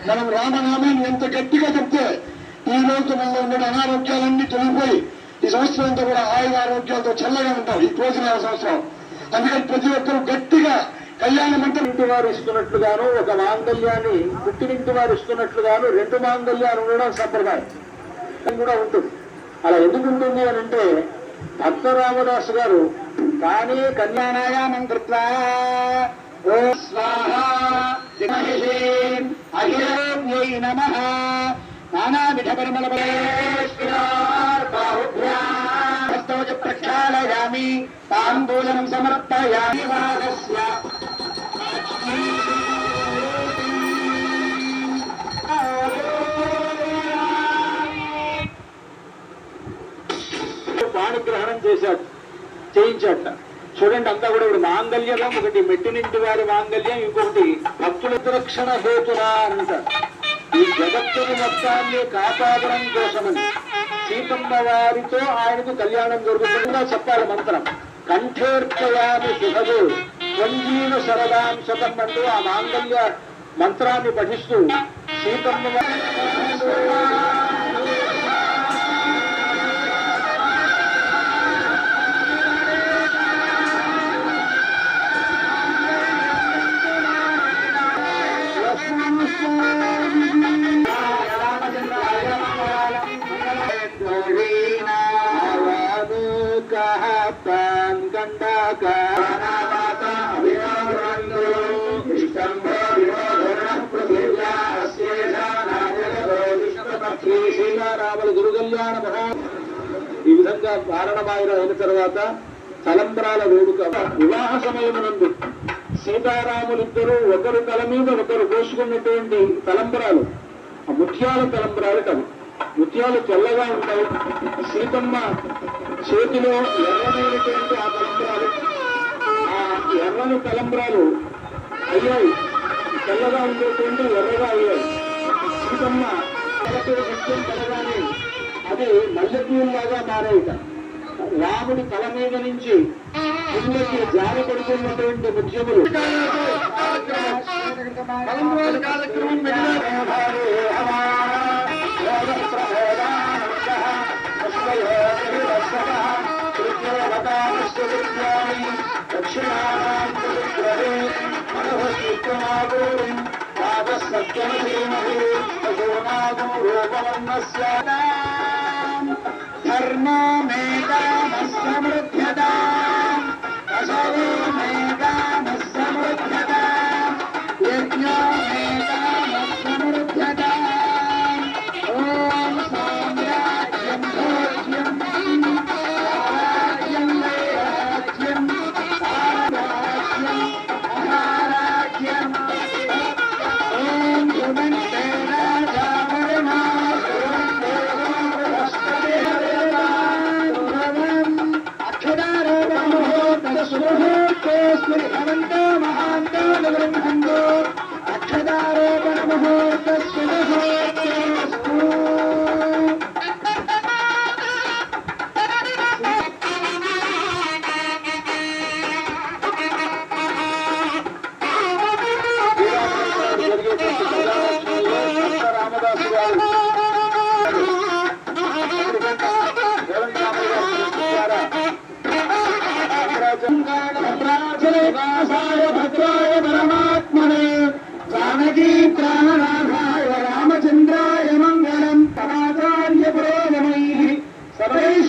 మనం రామనామాన్ని ఎంత గట్టిగా చెప్తే ఈ రోజు మనలో ఉన్న అనారోగ్యాలన్నీ తొలగిపోయి ఈ సంవత్సరం అంతా కూడా ఆయుధ ఆరోగ్యాలతో చల్లగా ఉంటాం ఈ క్రోజనామ సంవత్సరం. అందుకని ప్రతి ఒక్కరూ గట్టిగా కళ్యాణ మంత్రం వారు ఇస్తున్నట్లుగాను ఒక మాంగళ్యాన్ని పుట్టినింటి వారు ఇస్తున్నట్లుగాను 2 మాంగళ్యాలు ఉండడం సంప్రదాయం కూడా ఉంటుంది. అలా ఎందుకు ఉంటుంది అని అంటే భక్త రామదాసు గారు కానీ కళ్యాణాయామం కృత్వా ఓం స్వాహా అఖిలేభ్యై నమః నానావిధ పరిమళ ప్రక్షాళయామి తాంబూలం సమర్పయామి పాణిగ్రహణం చేయించాట. చూడండి అంతా కూడా ఇప్పుడు మాంగళ్యం ఒకటి మెట్టినింటి వారి మాంగళ్యం, ఇంకొకటి భక్తుల రక్షణ హేతునా అంటారు. ఈ జగత్తుని మొత్తాన్ని కాపాడడం కోసమని సీతమ్మ వారితో ఆయనకు కళ్యాణం జరుగుతుందిగా చెప్పాలి మంత్రం. కంఠేర్పయామి శుభదు త్వంజీన శరదాం శతం అంటూ ఆ మాంగళ్య మంత్రాన్ని పఠిస్తూ సీతమ్మ సీతారాముల గురుకళ్యాణ మహా ఈ విధంగా కారణమాయన అయిన తర్వాత తలంబ్రాల వేడుక వివాహ సమయమునందు సీతారాములిద్దరూ ఒకరు తల మీద ఒకరు పోసుకున్నటువంటి తలంబ్రాలు ముత్యాల తలంబ్రాలు కవి. ముత్యాలు తెల్లగా ఉంటాయి. సీతమ్మ చేతిలో ఎర్రమైనటువంటి ఆ తలంబ్రాలు, ఆ ఎర్రని తలంబ్రాలు అయ్యాయి, తెల్లగా ఉండేటువంటి ఎర్రగా అయ్యాయి. సీతమ్మ సత్యం కలగానే అది మల్లెపూల్లాగా మారాయిట. రాముడి తల మీద నుంచి కిందకి జారి పడుతున్నటువంటి ముత్యములు ధర్మో మేఘామస్సమృద్ధ్యతా అసవో మేఘామస్సమృద్ధ్యతా యజ్ఞో మేఘామస్సమృద్ధ్యతా ఓం సామ్రాజ్యం భోజ్యం రాజ్యం వైరాజ్యం సామ్రాజ్యం మహారాజ్యం ఓం శుభంతే రాజావరుణా భవంతో మహాంతో బ్రహ్మంతో అక్షదారోపణ ముహూర్తస్తు రామదాసు గారు భద్రాయ పరమాత్మనే జానకీ ప్రాణనాథాయ రామచంద్రాయ మంగళం పరాచార్య పురోగమై సర్వైః